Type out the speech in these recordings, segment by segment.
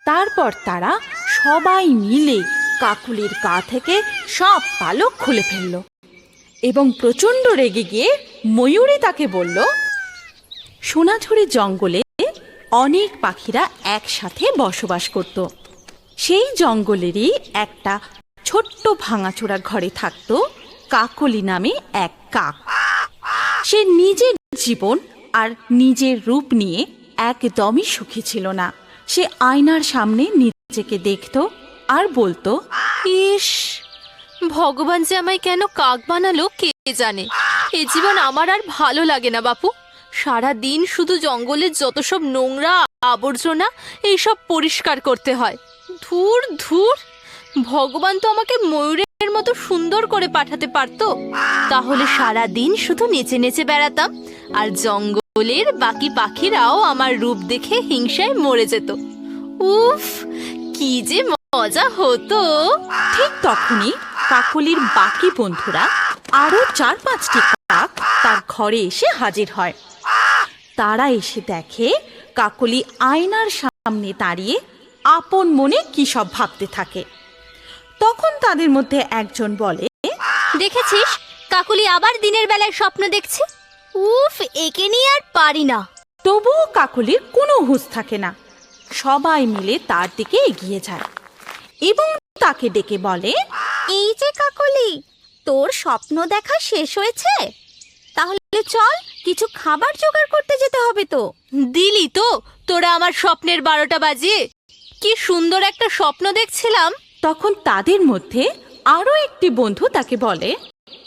তারপর তারা সবাই মিলে কাকলির গা থেকে সব পালক খুলে ফেলল এবং প্রচণ্ড রেগে গিয়ে ময়ূরী তাকে বলল, সোনাঝুরি জঙ্গলে অনেক পাখিরা একসাথে বসবাস করত। সেই জঙ্গলেরই একটা ছোট্ট ভাঙাচোরা ঘরে থাকত কাকলি নামে এক কাক। সে নিজের জীবন আর নিজের রূপ নিয়ে একদমই সুখী ছিল না। সে আয়নার সামনে নিজেকে দেখত আর বলতো, ইস, ভগবান যে আমায় কেন কাক বানালো কে জানে। এ জীবন আমার আর ভালো লাগে না বাপু। সারা দিন শুধু জঙ্গলের যত সব নোংরা আবর্জনা এইসব পরিষ্কার করতে হয়। ধুর ধুর, ভগবান তো আমাকে ময়ূরের মতো সুন্দর করে পাঠাতে পারতো, তাহলে সারা দিন শুধু নেচে নেচে বেড়াতাম আর জঙ্গলের বাকি পাখিরাও আমার রূপ দেখে হিংসায় মরে যেত। উফ, কি যে মজা হতো। ঠিক তখনই কাকলির বাকি বন্ধুরা আরো 4-5টি কাক তার ঘরে এসে হাজির হয়। তারা এসে দেখে কাকলি আয়নার সামনে দাঁড়িয়ে আপন মনে কি সব ভাবতে থাকে। তখন তাদের মধ্যে একজন বলে, দেখেছিস, কাকলি আবার দিনের বেলায় স্বপ্ন দেখছে। উফ, একে নিয়ে আর পারি না। তবুও কাকলির কোনো হুঁশ থাকে না। সবাই মিলে তার দিকে এগিয়ে যায় এবং তাকে ডেকে বলে, এই যে কাকলি, তোর স্বপ্ন দেখা শেষ হয়েছে? তাহলে চল, কিছু খাবার জোগাড় করতে যেতে হবে তো। দিলি তো তোরা আমার স্বপ্নের 12টা বাজিয়ে। কি সুন্দর একটা স্বপ্ন দেখছিলাম। তখন তাদের মধ্যে আরো একটি বন্ধু তাকে বলে,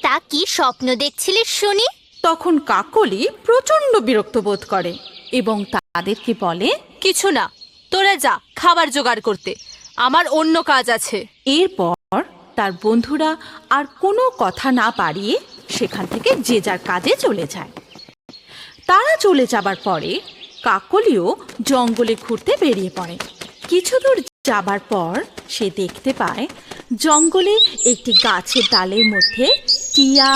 তা কি স্বপ্ন দেখছিলিস শুনি? তখন কাকলি প্রচণ্ড বিরক্ত বোধ করে এবং তাদেরকে বলে, কিছু না, তোরা যা খাবার জোগাড় করতে, আমার অন্য কাজ আছে। এরপর তার বন্ধুরা আর কোনো কথা না পারিয়ে সেখান থেকে যে যার কাজে চলে যায়। তারা চলে যাবার পরে কাকলিও জঙ্গলে ঘুরতে বেরিয়ে পড়ে। কিছু দূর যাবার পর সে দেখতে পায় জঙ্গলে একটি গাছের ডালের মধ্যে টিয়া,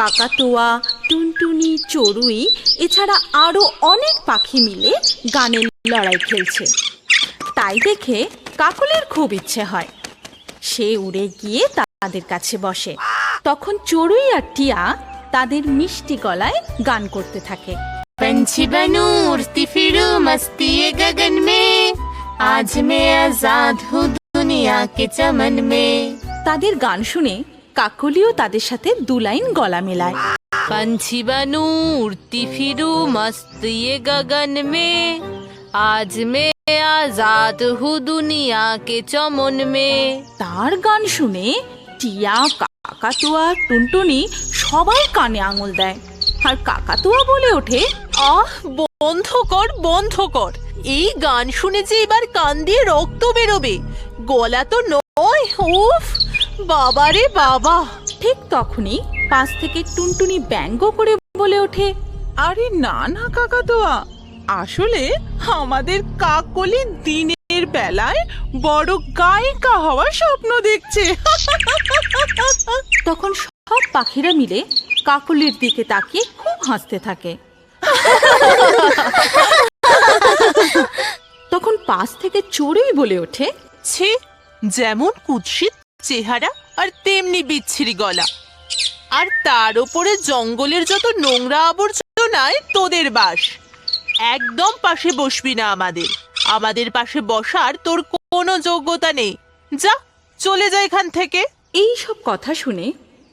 কাকাতুয়া, টুনটুনি, চড়ুই এছাড়া আরো অনেক পাখি মিলে গানের লড়াই খেলছে। তাই দেখে কাকলির খুব ইচ্ছে হয়। সে উড়ে গিয়ে তাদের কাছে বসে। তখন চড়ুই আর টিয়া তাদের মিষ্টি গলায় গান করতে থাকে। पंछी बनूं उड़ती फिरूं मस्ती ये गगन में, आज मैं आजाद हूँ दुनिया के चमन में। তাদের গান শুনে কাকলিও তাদের সাথে 2 লাইন গলা মেলায়। पंछी बनूं उड़ती फिरूं मस्ती ये गगन में, आज मैं आजाद हूँ दुनिया के चमन में। তার গান শুনে টিয়া, কাকাতুয়া, টুনটুনি সবাই কানে আঙুল দেয় আর কাকাতুয়া বলে ওঠে, আহ, বন্ধ কর বন্ধ কর, এই গান শুনে যে এবার কান দিয়ে রক্ত বেরোবে, গলা তো নয়। উফ, বাবারে বাবা। ঠিক তখনই পাশ থেকে টুনটুনি ব্যঙ্গ করে বলে ওঠে, আরে না না কাকাতুয়া, আসলে আমাদের কাকলি দিনের বেলায় বড় গায়িকা হওয়ার স্বপ্ন দেখছে। তখন সব পাখিরা মিলে কাকলির দিকে তাকিয়ে খুব হাসতে থাকে। তখন পাশ থেকে চড়ুই বলে ওঠে, ছি, যেমন কুৎসিত চেহারা আর তেমনি বিচ্ছিরি গলা, আর তার উপরে জঙ্গলের যত নোংরা আবর্জনায় তোদের বাস। একদম পাশে বসবি না আমাদের, আমাদের পাশে বসার তোর কোনো যোগ্যতা নেই। যা, চলে যা এখান থেকে। এই সব কথা শুনে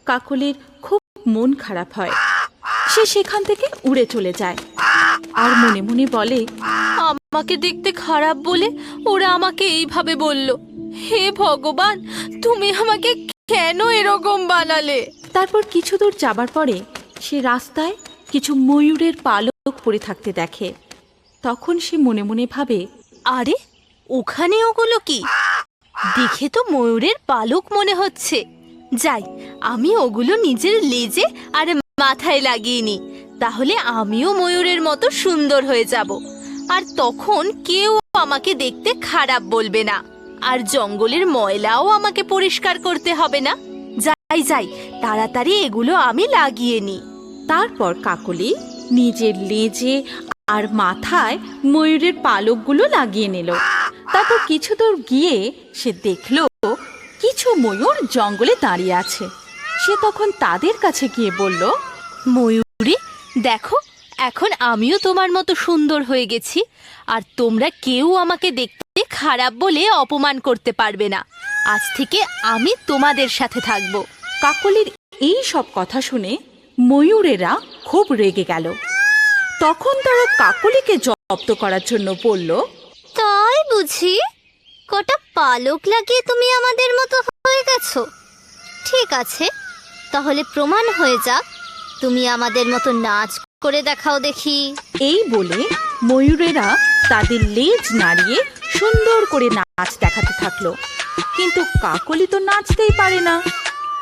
কাকলির খুব মন খারাপ হয়। সে সেখান থেকে উড়ে চলে যায় আর মনে মনে বলে, আমাকে দেখতে খারাপ বলে ওরা আমাকে এইভাবে বলল। হে ভগবান, তুমি আমাকে কেন এরকম বানালে? তারপর কিছু দূর যাবার পরে সে রাস্তায় কিছু ময়ূরের পালক পড়ে থাকতে দেখে। তখন সে মনে মনে ভাবে, আরে, ওখানে ওগুলো কি? দেখে তো ময়ূরের পালক মনে হচ্ছে। যাই, আমি ওগুলো নিজের লেজে আর মাথায় লাগিয়ে নিই, তাহলে আমিও ময়ূরের মতো সুন্দর হয়ে যাব। আর তখন কেউ আমাকে দেখতে খারাপ বলবে না, আর জঙ্গলের ময়লাও আমাকে পরিষ্কার করতে হবে না। যাই যাই, তাড়াতাড়ি এগুলো আমি লাগিয়ে নিই। তারপর কাকলি নিজের লেজে আর মাথায় ময়ূরের পালকগুলো লাগিয়ে নিল। তারপর কিছু দূর গিয়ে সে দেখলো কিছু ময়ূর জঙ্গলে দাঁড়িয়ে আছে। সে তখন তাদের কাছে গিয়ে বলল, ময়ূরী, দেখো, এখন আমিও তোমার মতো সুন্দর হয়ে গেছি, আর তোমরা কেউ আমাকে দেখতে খারাপ বলে অপমান করতে পারবে না। আজ থেকে আমি তোমাদের সাথে থাকবো। কাকলির এই সব কথা শুনে ময়ূরেরা খুব রেগে গেল। তখন তারা কাকলিকে জব্দ করার জন্য বলল, তাই বুঝি? কটা পালক লাগিয়ে তুমি আমাদের মতো হয়ে গেছো? ঠিক আছে, তাহলে প্রমাণ হয়ে যাক, তুমি আমাদের মতো নাচ করে দেখাও দেখি। এই বলে ময়ূরেরা তাদের লেজ নাড়িয়ে সুন্দর করে নাচ দেখাতে থাকলো। কিন্তু কাকলি তো নাচতেই পারে না।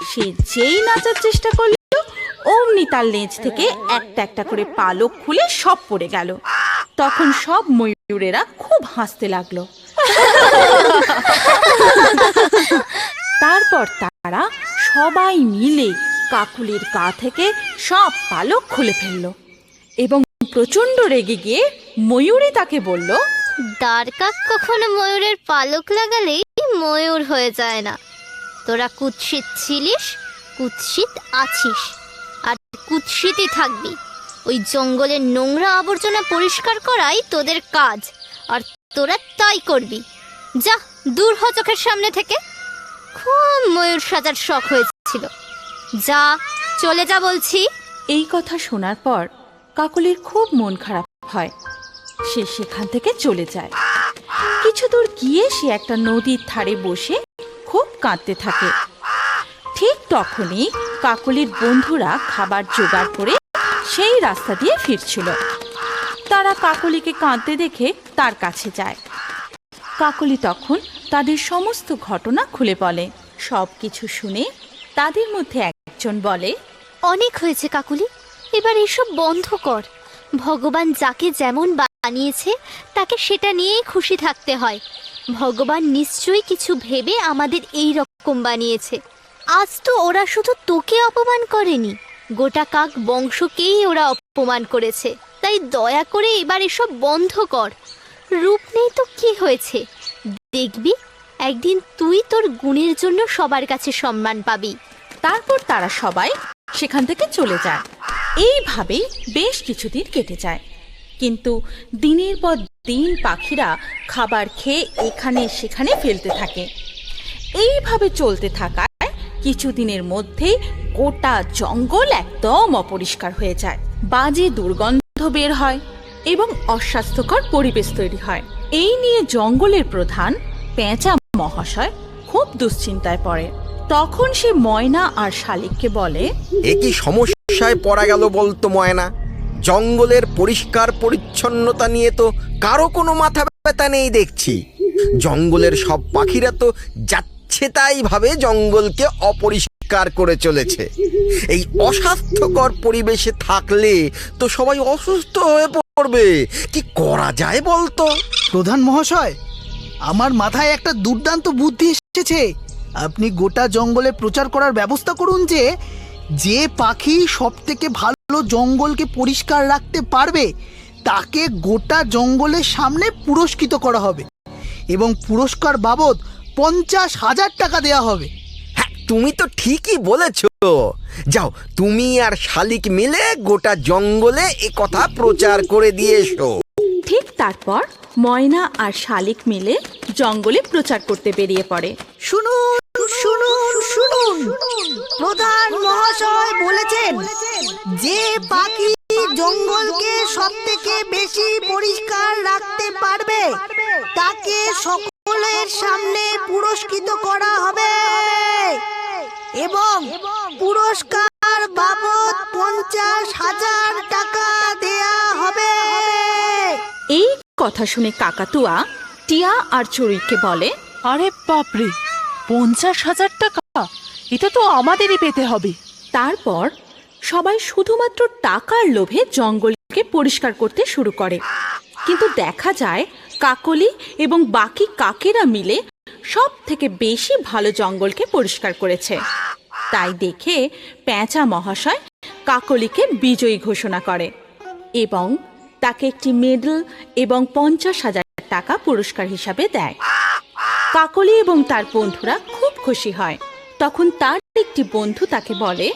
সে যেই নাচার চেষ্টা করলো, অমনি তার লেজ থেকে একটা একটা করে পালক খুলে সব পড়ে গেল। তখন সব ময়ূরেরা খুব হাসতে লাগলো। তারপর তারা সবাই মিলে কাকলির গা থেকে সব পালক খুলে ফেললো এবং প্রচন্ড রেগে গিয়ে ময়ূরী তাকে বলল, দ্বারকাক কখনো ময়ূরের পালক লাগালেই ময়ূর হয়ে যায় না। তোরা কুৎসিত ছিলিস, কুৎসিত আছিস, আর কুৎসিতই থাকবি। ওই জঙ্গলের নোংরা আবর্জনা পরিষ্কার করাই তোদের কাজ, আর তোরা তাই করবি। যা, দূর হ চোখের সামনে থেকে। খুব ময়ূর সাজার শখ হয়েছিল, যা, চলে যা বলছি। এই কথা শোনার পর কাকলির খুব মন খারাপ হয়। সে সেখান থেকে চলে যায়। কিছু দূর গিয়ে সে একটা নদীর ধারে বসে খুব কাঁদতে থাকে। ঠিক তখনই কাকলির বন্ধুরা খাবার জোগাড় করে সেই রাস্তা দিয়ে ফিরছিল। তারা কাকলিকে কাঁদতে দেখে তার কাছে যায়। কাকলি তখন তাদের সমস্ত ঘটনা খুলে বলে। সব কিছু শুনে তাদের মধ্যে একজন বলে, অনেক হয়েছে কাকুলি, এবার এসব বন্ধ কর। ভগবান যাকে যেমন বানিয়েছে তাকে সেটা নিয়েই খুশি থাকতে হয়। ভগবান নিশ্চয়ই কিছু ভেবে আমাদের এই রকম বানিয়েছে। আজ তো ওরা শুধু তোকে অপমান করেনি, গোটা কাক বংশকেই ওরা অপমান করেছে। তাই দয়া করে এবার এসব বন্ধ কর। রূপ নেই তো কি হয়েছে, দেখবি একদিন তুই তোর গুণের জন্য সবার কাছে সম্মান পাবি। তারপর তারা সবাই সেখান থেকে চলে যায়। এইভাবেই বেশ কিছুদিন কেটে যায়। কিন্তু দিনের পর দিন পাখিরা খাবার খেয়ে এখানে সেখানে ফেলতে থাকে। এইভাবে চলতে থাকায় কিছুদিনের মধ্যেই গোটা জঙ্গল একদম অপরিষ্কার হয়ে যায়। বাজে দুর্গন্ধ বের হয় এবং অস্বাস্থ্যকর পরিবেশ তৈরি হয়। এই নিয়ে জঙ্গলের প্রধান পেঁচা মহাশয় খুব দুশ্চিন্তায় পড়ে। তখন সে ময়না আর শালিককে বলে, এ কি সমস্যায় পড়া গেল বলতো ময়না? জঙ্গলের পরিষ্কার পরিচ্ছন্নতা নিয়ে তো কারো কোনো মাথা ব্যথা নেই দেখছি। জঙ্গলের সব পাখিরা তো যাচ্ছে তাই ভাবে জঙ্গলকে অপরিষ্কার করে চলেছে। এই অস্বাস্থ্যকর পরিবেশে থাকলে তো সবাই অসুস্থ হয়ে পড়বে। কি করা যায় বলতো? প্রধান মহাশয়, আমার মাথায় একটা দুর্দান্ত বুদ্ধি এসেছে। আপনি গোটা জঙ্গলে প্রচার করার ব্যবস্থা করুন যে পাখি সব থেকে ভালো জঙ্গলকে পরিষ্কার রাখতে পারবে তাকে গোটা জঙ্গলের সামনে পুরস্কৃত করা হবে এবং পুরস্কার বাবদ 50,000 টাকা দেয়া হবে। হ্যাঁ, তুমি তো ঠিকই বলেছ। যাও, তুমি আর শালিক মিলে গোটা জঙ্গলে এ কথা প্রচার করে দিয়ে এসো। ঠিক তারপর ময়না আর শালিক মিলে জঙ্গলে প্রচার করতে বেরিয়ে পড়ে। শুনুন শুনুন শুনুন, প্রধান মহাশয় বলেছেন যে পাখি জঙ্গলকে সব থেকে বেশি পরিষ্কার রাখতে পারবে তাকে সকলের সামনে পুরস্কৃত করা হবে এবং পুরস্কার বাবদ 50,000 টাকা দেয়া হবে। এই কথা শুনে কাকাতুয়া টিয়া আর চড়ুইকে বলে, আরে বাপরে, 50,000 টাকা! এটা তো আমাদেরই পেতে হবে। তারপর সবাই শুধুমাত্র টাকার লোভে জঙ্গলকে পরিষ্কার করতে শুরু করে। কিন্তু দেখা যায় কাকলি এবং বাকি কাকেরা মিলে সব থেকে বেশি ভালো জঙ্গলকে পরিষ্কার করেছে। তাই দেখে পেঁচা মহাশয় কাকলিকে বিজয়ী ঘোষণা করে এবং তাকে একটি মেডেল এবং 50,000 টাকা পুরস্কার হিসাবে দেয়। কাকলি এবং তার বন্ধুরা খুব খুশি হয়। তখন তার একটি বন্ধু তাকে বলে,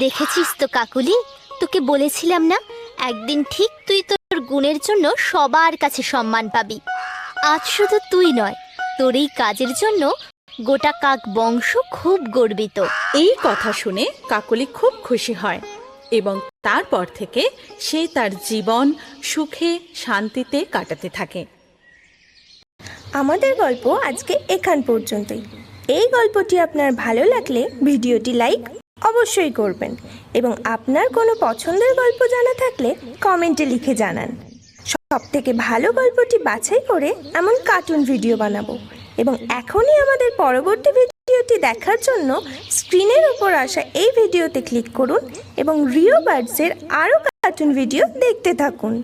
দেখেছিস তো কাকুলি, তোকে বলেছিলাম না একদিন ঠিক তুই তোর গুণের জন্য সবার কাছে সম্মান পাবি। আজ শুধু তুই নয়, তোর এই কাজের জন্য গোটা কাক বংশ খুব গর্বিত। এই কথা শুনে কাকলি খুব খুশি হয় এবং তারপর থেকে সে তার জীবন সুখে শান্তিতে কাটাতে থাকে। আমাদের গল্প আজকে এখান পর্যন্তই। এই গল্পটি আপনার ভালো লাগলে ভিডিওটি লাইক অবশ্যই করবেন এবং আপনার কোনো পছন্দের গল্প জানা থাকলে কমেন্টে লিখে জানান। সবথেকে ভালো গল্পটি বাছাই করে এমন কার্টুন ভিডিও বানাবো এবং এখনই আমাদের পরবর্তী ভিডিওটি দেখার জন্য স্ক্রিনের উপর আসা এই ভিডিওতে ক্লিক করুন এবং রিও বার্ডসের আরও কার্টুন ভিডিও দেখতে থাকুন।